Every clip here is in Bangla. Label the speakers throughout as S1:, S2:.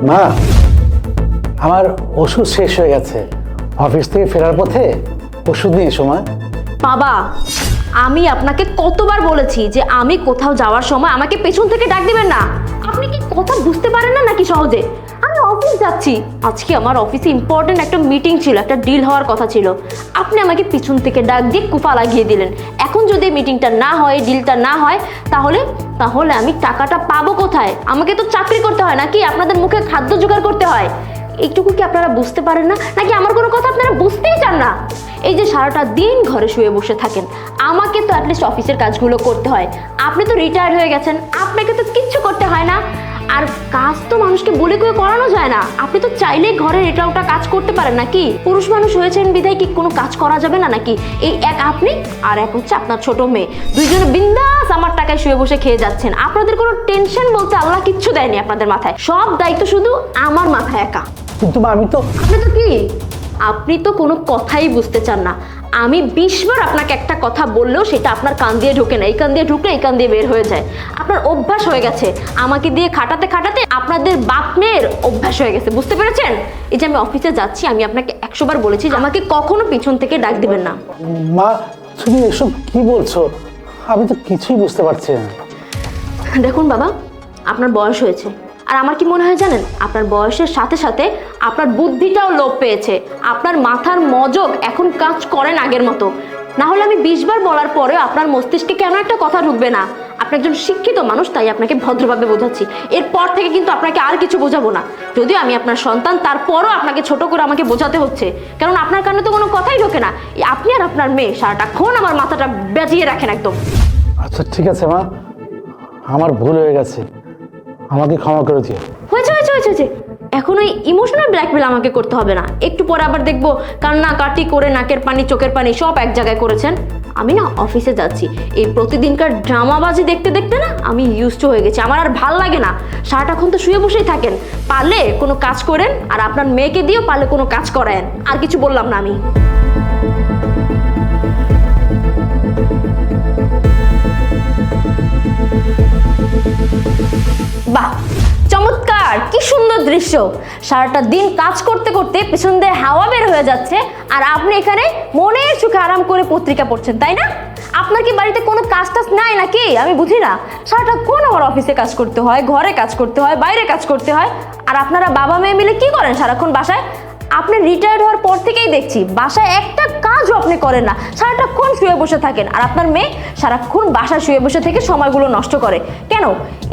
S1: মা, আমার ওষুধ শেষ হয়ে গেছে। অফিস থেকে ফেরার পথে ওষুধ নিয়ে এসো মা।
S2: বাবা, আমি আপনাকে কতবার বলেছি যে আমি কোথাও যাওয়ার সময় আমাকে পেছন থেকে ডাক দিবেন না। আপনি কি কথা বুঝতে পারেন না নাকি সহজে? আমি অফিস যাচ্ছি, আজকে আমার অফিসে ইম্পর্টেন্ট একটা মিটিং ছিল, একটা ডিল হওয়ার কথা ছিল। আপনি আমাকে পিছন থেকে ডাক দিয়ে কুপা লাগিয়ে দিলেন। এখন যদি মিটিংটা না হয়, ডিলটা না হয়, তাহলে তাহলে আমি টাকাটা পাবো কোথায়? আমাকে তো চাকরি করতে হয় নাকি আপনাদের মুখে খাদ্য জোগাড় করতে হয়? এইটুকু কি আপনারা বুঝতে পারেন না, নাকি আমার কোনো কথা আপনারা বুঝতেই চান না? এই যে সারাটা দিন ঘরে শুয়ে বসে থাকেন, আমাকে তো অ্যাটলিস্ট অফিসের কাজগুলো করতে হয়। আপনি তো রিটায়ার্ড হয়ে গেছেন, আপনাকে তো কিচ্ছু করতে হয় না। আর কাজ তো মানুষকে বলে করে করানো যায় না। আপনি তো চাইলেই ঘরের এটা ওটা কাজ করতে পারেন নাকি? পুরুষ মানুষ হয়েছেন বিধায় কি কোনো কাজ করা যাবে না নাকি? এই এক আপনি আর এক হচ্ছে আপনার ছোট মেয়ে, দুইজনে বিন্দাস আমার টাকায় শুয়ে বসে খেয়ে যাচ্ছেন। আপনাদের কোনো টেনশন বলতে আল্লাহ কিচ্ছু দেয়নি আপনাদের মাথায়, সব দায়িত্ব শুধু আমার মাথায় একা।
S1: কিন্তু মা, আমি তো
S2: আপনি তো কোনো কথাই বুঝতে চান না। আমি 20 বার আপনাকে একটা কথা বললেও সেটা আপনার কান দিয়ে ঢোকে না। এই কান দিয়ে ঢুকলে এই কান দিয়ে বের হয়ে যায়। আপনার অভ্যাস হয়ে গেছে আমাকে দিয়ে খাটাতে খাটাতে, আপনাদের বাপ মেয়ের অভ্যাস হয়ে গেছে, বুঝতে পেরেছেন? এই যে আমি অফিসে যাচ্ছি, আমি আপনাকে 100 বার বলেছি যে আমাকে কখনো পিছন থেকে ডাক দিবেন না।
S1: মা, তুমি এসব কি বলছো? আমি তো কিছুই বুঝতে পারছি না।
S2: দেখুন বাবা, আপনার বয়স হয়েছে, আর আমার কি মনে হয় জানেন, আপনার বয়সের সাথে সাথে আপনার বুদ্ধিটাও লোপ পেয়েছে। আপনার মাথার মগজ এখন কাজ করেন আগের মতো। না হলে আমি 20 বার বলার পরেও আপনার মস্তিষ্কে কেন একটা কথা ঢুকবে না? আপনি একজন শিক্ষিত মানুষ, তাই আপনাকে ভদ্রভাবে বোঝাচ্ছি। এরপর থেকে কিন্তু আপনাকে আর কিছু বোঝাবো না। যদিও আমি আপনার সন্তান, তারপরও আপনাকে ছোট করে আমাকে বোঝাতে হচ্ছে, কারণ আপনার কানে তো কোনো কথাই ঢোকে না। আপনি আর আপনার মেয়ে সারাটাক্ষণ আমার মাথাটা বেজিয়ে রাখেন একদম।
S1: আচ্ছা ঠিক আছে মা, আমার ভুল হয়ে গেছে, আমাকে ক্ষমা করে দিও।
S2: হয়েছে হয়েছে হয়েছে হয়েছে। এখন ওই ইমোশনাল ব্ল্যাকমেল আমাকে করতে হবে না। একটু পরে আবার দেখবো কান্নাকাটি করে নাকের পানি চোখের পানি সব এক জায়গায় করেছেন। আমি না অফিসে যাচ্ছি, এই প্রতিদিনকার ড্রামাবাজি দেখতে দেখতে না আমি ইউজড হয়ে গেছি। আমার আর ভাল লাগে না। সারাটাক্ষণ তো শুয়ে বসেই থাকেন, পারলে কোনো কাজ করেন, আর আপনার মেয়েকে দিয়েও পারলে কোনো কাজ করায়েন। আর কিছু বললাম না আমি। বাহ, চমৎকার, কি সুন্দর দৃশ্য। সারাটা দিন কাজ করতে করতে পেছন দিয়ে হাওয়া বের হয়ে যাচ্ছে, আর আপনি এখানে মনের সুখে আরাম করে পত্রিকা পড়ছেন, তাই না? আপনার কি বাড়িতে কোনো কাজ টাজ নাই নাকি? আমি বুঝি না। সারাটাক্ষণ আমার অফিসে কাজ করতে হয়, ঘরে কাজ করতে হয়, বাইরে কাজ করতে হয়। আর আপনারা বাবা মেয়ে মিলে কি করেন সারাক্ষণ বাসায়? আপনি রিটায়ার্ড হওয়ার পর থেকেই দেখছি বাসায় একটা কাজও আপনি করেন না, সারাটাক্ষণ শুয়ে বসে থাকেন। আর আপনার মেয়ে সারাক্ষণ বাসায় শুয়ে বসে থেকে সময়গুলো নষ্ট করে। কেন?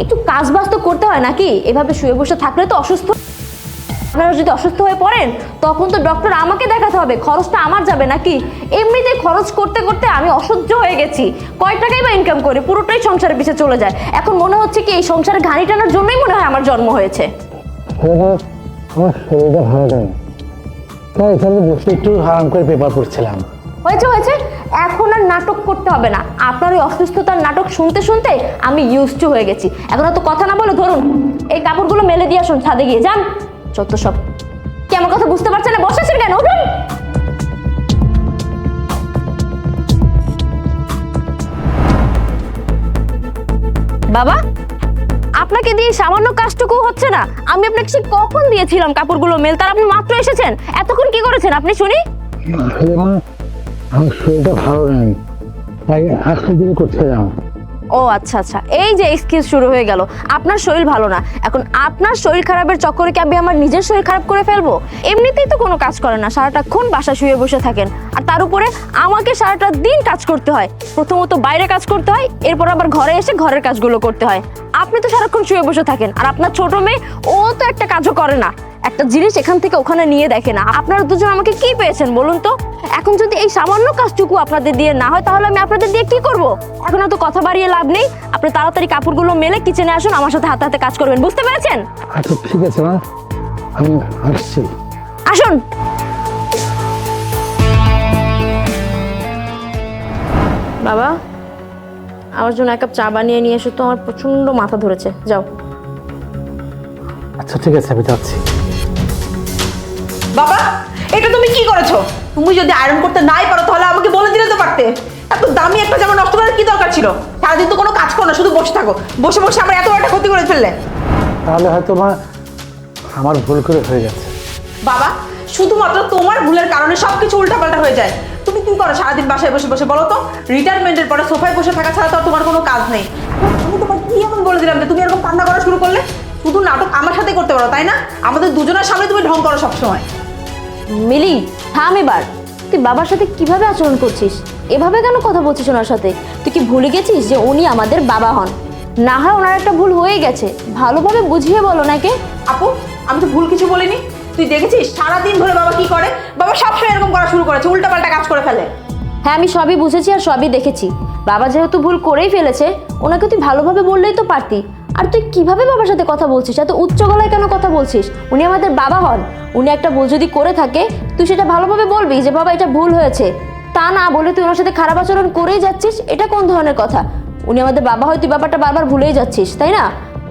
S2: একটু কাজ বাজ তো করতে হয় নাকি? এভাবে শুয়ে বসে থাকলে তো অসুস্থ। আপনারা যদি অসুস্থ হয়ে পড়েন তখন তো ডক্টর আমাকে দেখাতে হবে, খরচটা আমার যাবে নাকি? এমনিতেই খরচ করতে করতে আমি অসহ্য হয়ে গেছি। কয় টাকাই বা ইনকাম করি, পুরোটাই সংসারের পিছিয়ে চলে যায়। এখন মনে হচ্ছে কি এই সংসারের ঘানি টানার জন্যই মনে হয় আমার জন্ম হয়েছে।
S1: আমার শরীরটা ভালো নেই, তাই এখানে বসে একটু আরাম করে পেপার পড়ছিলাম।
S2: হয়েছে হয়েছে, এখন আর নাটক করতে হবে না। আপনার ওই অসুস্থতার নাটক শুনতে শুনতে আমি ইউজড হয়ে গেছি। এখন তো কথা না বলে ধরুন এই কাপড়গুলো মেলে দিয়ে আসুন, ছাদে গিয়ে যান। যত সব। কি আমার কথা বুঝতে পারছেন না? বসেছেন কেন? উঠুন। বাবা, আপনাকে দিয়ে সামান্য কাজটুকু হচ্ছে না? আমি আপনাকে সে কখন দিয়েছিলাম কাপড়গুলো মেল, তার আপনি মাত্র এসেছেন। এতক্ষণ কি করেছেন আপনি শুনি?
S1: আমার শরীরটা ভালো নেই, তাই আজকে দিনে করছিলাম।
S2: ও আচ্ছা আচ্ছা, এই যে এক্সকিউজ শুরু হয়ে গেল। আপনার শরীর ভালো না, এখন আপনার শরীর খারাপের চক্করে কি আমি আমার নিজের শরীর খারাপ করে ফেলবো? এমনিতেই তো কোনো কাজ করেন না, সারাটাক্ষণ বাসা শুয়ে বসে থাকেন। আর তার উপরে আমাকে সারাটা দিন কাজ করতে হয়। প্রথমত বাইরে কাজ করতে হয়, এরপর আবার ঘরে এসে ঘরের কাজগুলো করতে হয়। আপনি তো সারাক্ষণ শুয়ে বসে থাকেন, আর আপনার ছোট মেয়ে ও তো একটা কাজও করে না, একটা জিনিস এখান থেকে ওখানে নিয়ে দেখে না। আপনারা দুজন আমাকে কি পেয়েছেন বলুন তো? এখন যদি এই সামান্য কাজটুকু আপনাদের দিয়ে না হয়, তাহলে আমি আপনাদের দিয়ে কি করব? এখন তো কথা বাড়িয়ে লাভ নেই। আপনি তাড়াতাড়ি কাপড়গুলো মেলে কিচেনে আসুন, আমার সাথে হাতে হাতে কাজ করবেন, বুঝতে পেরেছেন?
S1: আচ্ছা ঠিক আছে মা, আমি আসছি।
S2: আসুন। বাবা, আমার জন্য 1 কাপ চা বানিয়ে নিয়ে এসো তো, আমার প্রচন্ড মাথা ধরেছে। যাও।
S1: আচ্ছা ঠিক আছে, আমি যাচ্ছি।
S3: বাবা, এটা তুমি কি করেছো? তুমি যদি আয়রন করতে নাই পারো তাহলে আমাকে বলে দিলে তো পারতে। এত দামি একটা জামা নষ্ট করার কি দরকার ছিল? সারাদিন তো কোনো কাজ করো না, শুধু বসে থাকো। বসে বসে আমার এত একটা ক্ষতি করে ফেললে।
S1: তাহলে হয়তো মা আমার ভুল করে হয়ে গেছে।
S3: বাবা, শুধুমাত্র তোমার ভুলের কারণে সবকিছু উল্টাপাল্টা হয়ে যায়। তুমি কি করো সারাদিন বাসায় বসে বসে বলো তো? রিটায়ারমেন্টের পরে সোফায় বসে থাকা ছাড়া তো আর তোমার কোনো কাজ নেই। আমি তোমাকে কি এমন বলে দিলাম যে তুমি এরকম কান্না করা শুরু করলে? শুধু নাটক আমার সাথে করতে পারো, তাই না? আমাদের দুজনের সামনে তুমি ঢং করো সবসময়।
S2: মিলি, থাম এবার। তুই বাবার সাথে কিভাবে আচরণ করছিস? এভাবে কেন কথা বলছিস ওনার সাথে? তুই কি ভুলে গেছিস যে উনি আমাদের বাবা হন? না হয় ওনার একটা ভুল হয়ে গেছে, ভালোভাবে বুঝিয়ে বলো নাকি।
S3: আপু, আমি তো ভুল কিছু বলিনি। তুই দেখেছিস সারাদিন ধরে বাবা কি করে? বাবা সবসময় এরকম করা শুরু করেছে, উল্টাপাল্টা কাজ করে ফেলে।
S2: হ্যাঁ, আমি সবই বুঝেছি আর সবই দেখেছি। বাবা যেহেতু ভুল করেই ফেলেছে, ওনাকে তুই ভালোভাবে বললেই তো পারতি। আর তুই কিভাবে বাবার সাথে কথা বলছিস? এত উচ্চ গলায় কেন কথা বলছিস? উনি আমাদের বাবা হন। উনি একটা ভুল যদি করে থাকে, তুই সেটা ভালোভাবে বলবি যে বাবা এটা ভুল হয়েছে। তা না বলে তুই ওনার সাথে খারাপ আচরণ করেই যাচ্ছিস, এটা কোন ধরনের কথা? উনি আমাদের বাবা হয়, তুই ব্যাপারটা বারবার ভুলেই যাচ্ছিস, তাই না?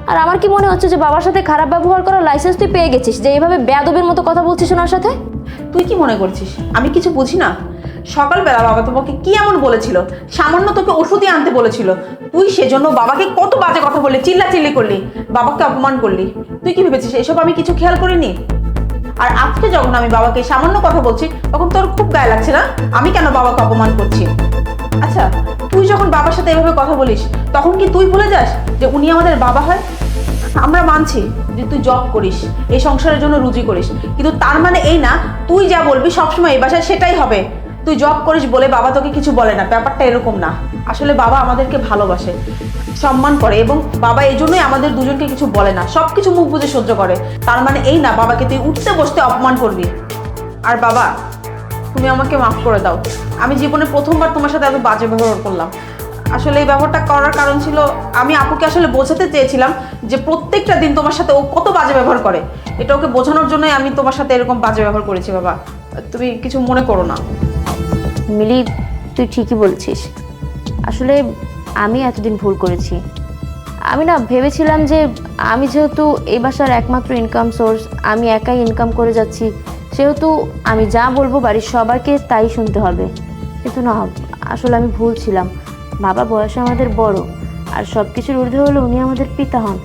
S2: আর আমার কি মনে হচ্ছে যে বাবার সাথে খারাপ ব্যবহার করার লাইসেন্স তুই পেয়ে গেছিস, যে এইভাবে বেয়াদবের মতো কথা বলছিস ওনার সাথে।
S3: তুই কি মনে করছিস আমি কিছু বুঝি না? সকালবেলা বাবা তোমাকে কি এমন বলেছিল? সামান্য তোকে ওষুধই আনতে বলেছিল, তুই সেজন্য বাবাকে কত বাজে কথা বললি, চিল্লাচিল্লি করলি, বাবাকে অপমান করলি। তুই কি ভেবেছিস এসব আমি কিছু খেয়াল করিনি? আর আজকে যখন আমি বাবাকে সামান্য কথা বলছি, তখন তোর খুব গায়ে লাগছে না? আমি কেন বাবাকে অপমান করছি? আচ্ছা, তুই যখন বাবার সাথে এভাবে কথা বলিস, তখন কি তুই ভুলে যাস যে উনি আমাদের বাবা হয়? আমরা মানছি যে তুই জব করিস, এই সংসারের জন্য রুজি করিস, কিন্তু তার মানে এই না তুই যা বলবি সবসময় এই বাসায় সেটাই হবে। তুই জব করিস বলে বাবা তোকে কিছু বলে না, ব্যাপারটা এরকম না। আসলে বাবা আমাদেরকে ভালোবাসে, সম্মান করে, এবং বাবা এই জন্যই আমাদের দুজনকে কিছু বলে না, সব কিছু মুখ বুজে সহ্য করে। তার মানে এই না বাবাকে তুই উঠতে বসতে অপমান করবি। আর বাবা, তুমি আমাকে মাফ করে দাও। আমি জীবনে প্রথমবার তোমার সাথে এত বাজে ব্যবহার করলাম। আসলে এই ব্যাপারটা করার কারণ ছিল, আমি আপুকে আসলে বোঝাতে চেয়েছিলাম যে প্রত্যেকটা দিন তোমার সাথে ও কত বাজে ব্যবহার করে। এটা ওকে বোঝানোর জন্যই আমি তোমার সাথে এরকম বাজে ব্যবহার করেছি। বাবা, তুমি কিছু মনে করো না।
S2: মিলি, তুই ঠিকই বলছিস। আসলে আমি এতদিন ভুল করেছি। আমি না ভেবেছিলাম যে আমি যেহেতু এই বাসার একমাত্র ইনকাম সোর্স, আমি একাই ইনকাম করে যাচ্ছি, সেহেতু আমি যা বলবো বাড়ির সবাইকে তাই শুনতে হবে। কিন্তু না, আসলে আমি ভুল ছিলাম। বাবা বয়সে আমাদের বড়, আর সব কিছুর ঊর্ধ্বে হলো উনি আমাদের পিতা হন।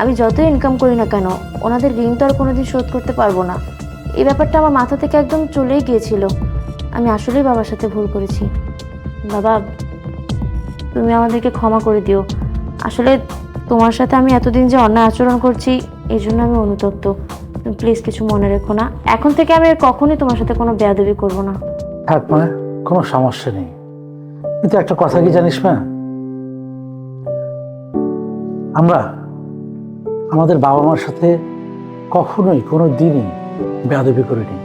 S2: আমি যতই ইনকাম করি না কেন, ওনাদের ঋণ তো আর কোনোদিন শোধ করতে পারবো না। এই ব্যাপারটা আমার মাথা থেকে একদম চলেই গিয়েছিল। আমি আসলেই বাবার সাথে ভুল করেছি। বাবা, তুমি আমাদেরকে ক্ষমা করে দিও। আসলে তোমার সাথে আমি এতদিন যে অন্যায় আচরণ করছি, এই জন্য আমি অনুতপ্ত। তুমি প্লিজ কিছু মনে রেখো না। এখন থেকে আমি আর কখনোই তোমার সাথে কোনো বেয়াদবি করবো না।
S1: থাক মা, কোনো সমস্যা নেই। কিন্তু একটা কথা কি জানিস মা, আমরা আমাদের বাবা মার সাথে কখনোই কোনো দিনই বেয়াদবি করিনি।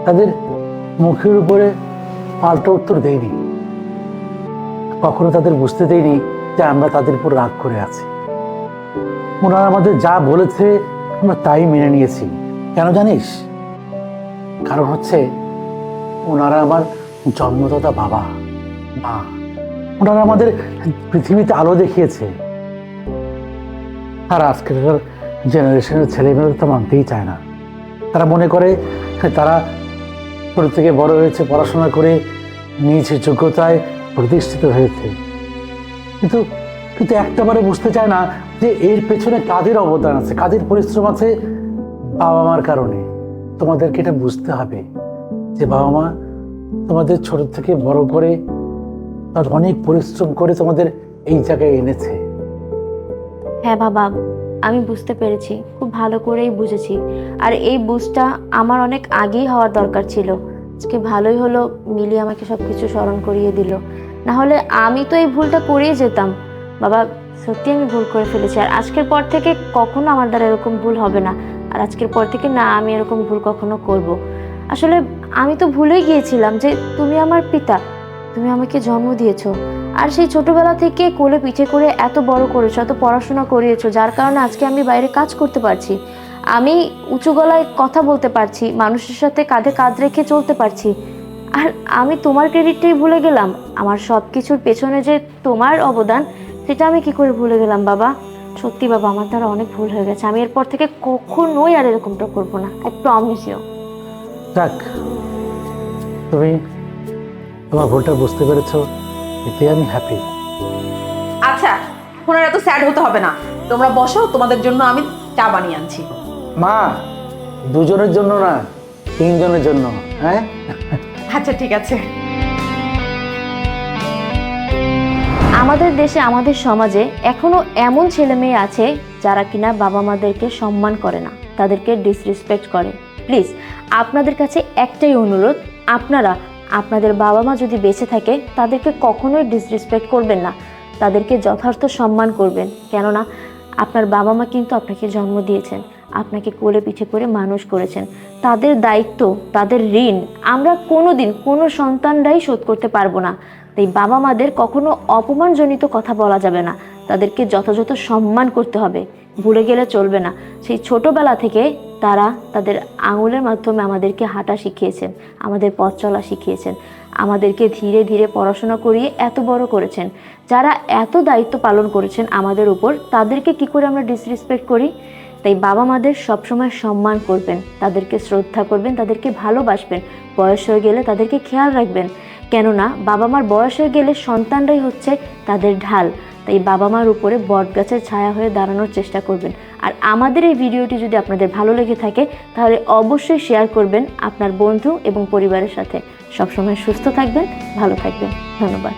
S1: তাদের মুখের উপরে পাল্টা উত্তর দেইনি, কখনো তাদের বুঝতে দেইনি যে আমরা তাদের উপর রাগ করে আছি। ওনারা আমাদের যা বলেছে আমরা তাই মেনে নিয়েছি। কেন জানিস? কারণ হচ্ছে ওনারা আমার জন্মদাতা বাবা মা। ওনারা আমাদের পৃথিবীতে আলো দেখিয়েছে। আর আজকের জেনারেশনের ছেলেমেয়েরা তো মানতেই চায় না। তারা মনে করে তারা ছোট থেকে বড় হয়েছে, পড়াশোনা করে নিজ যোগ্যতায় প্রতিষ্ঠিত হয়েছে, কিন্তু কিন্তু একটাবারে বুঝতে চায় না যে এর পেছনে কাদের অবদান আছে, কাদের পরিশ্রম আছে। বাবা মার কারণে। তোমাদেরকে এটা বুঝতে হবে যে বাবা মা তোমাদের ছোট থেকে বড় করে, তার অনেক পরিশ্রম করে তোমাদের এই জায়গায় এনেছে।
S2: হ্যাঁ বাবা, আমি বুঝতে পেরেছি, খুব ভালো করেই বুঝেছি। আর এই বুঝটা আমার অনেক আগেই হওয়ার দরকার ছিল। আজকে ভালোই হলো মিলি আমাকে সব কিছু স্মরণ করিয়ে দিল, না হলে আমি তো এই ভুলটা করেই যেতাম। বাবা, সত্যি আমি ভুল করে ফেলেছি, আর আজকের পর থেকে কখনো আমার দ্বারা এরকম ভুল হবে না। আর আজকের পর থেকে না, আমি এরকম ভুল কখনো করব। আসলে আমি তো ভুলেই গিয়েছিলাম যে তুমি আমার পিতা, তুমি আমাকে জন্ম দিয়েছো, আর সেই ছোটবেলা থেকে কোলে পিঠে করে এত বড় করেছো, এত পড়াশোনা করিয়েছো, যার কারণে আজকে আমি বাইরে কাজ করতে পারছি, আমি উঁচু গলায় কথা বলতে পারছি, মানুষের সাথে কাঁধে কাঁধ রেখে চলতে পারছি। আর আমি তোমার ক্রেডিটটাই ভুলে গেলাম। আমার সব কিছুর পেছনে যে তোমার অবদান, সেটা আমি কি করে ভুলে গেলাম বাবা? সত্যি বাবা, আমার দ্বারা অনেক ভুল হয়ে গেছে। আমি এরপর থেকে কখনোই আর এরকমটা করবো না, আই প্রমিস ইউ।
S1: যাক, তুমি তোমার ভুলটা বুঝতে পেরেছো, এতে আমি হ্যাপি।
S3: আচ্ছা, এখন আর এত স্যাড হতে হবে না। তোমরা বসো, তোমাদের জন্য আমি চা বানিয়ে আনছি।
S1: মা, দুজনের জন্য না, তিনজনের জন্য। হ্যাঁ,
S3: আচ্ছা ঠিক আছে।
S2: আমাদের দেশে, আমাদের সমাজে এখনো এমন ছেলে মেয়ে আছে যারা কিনা বাবা মাদেরকে সম্মান করে না, তাদেরকে ডিসরেসপেক্ট করে। প্লিজ আপনাদের কাছে একটাই অনুরোধ, আপনারা আপনাদের বাবা মা যদি বেঁচে থাকে তাদেরকে কখনোই ডিসরেসপেক্ট করবেন না, তাদেরকে যথার্থ সম্মান করবেন। কেননা আপনার বাবা মা কিন্তু আপনাকে জন্ম দিয়েছেন, আপনাকে কোলে পিঠে করে মানুষ করেছেন। তাদের দায়িত্ব, তাদের ঋণ আমরা কোনোদিন কোনো সন্তানরাই শোধ করতে পারবো না। তাই বাবা মাদের কখনো অপমানজনিত কথা বলা যাবে না, তাদেরকে যথাযথ সম্মান করতে হবে, ভুলে গেলে চলবে না। সেই ছোটবেলা থেকে তারা তাদের আঙুলের মাধ্যমে আমাদেরকে হাঁটা শিখিয়েছেন, আমাদের পথ চলা শিখিয়েছেন, আমাদেরকে ধীরে ধীরে পড়াশোনা করিয়ে এত বড় করেছেন। যারা এত দায়িত্ব পালন করেছেন আমাদের উপর, তাদেরকে কি করে আমরা ডিসরেসপেক্ট করি? তাই বাবা মাদের সবসময় সম্মান করবেন, তাদেরকে শ্রদ্ধা করবেন, তাদেরকে ভালোবাসবেন। বয়স হয়ে গেলে তাদেরকে খেয়াল রাখবেন, কেননা বাবা মার বয়স হয়ে গেলে সন্তানরাই হচ্ছে তাদের ঢাল। তাই বাবা মার উপরে বটগাছের ছায়া হয়ে দাঁড়ানোর চেষ্টা করবেন। আর আমাদের এই ভিডিওটি যদি আপনাদের ভালো লেগে থাকে তাহলে অবশ্যই শেয়ার করবেন আপনার বন্ধু এবং পরিবারের সাথে। সবসময় সুস্থ থাকবেন, ভালো থাকবেন। ধন্যবাদ।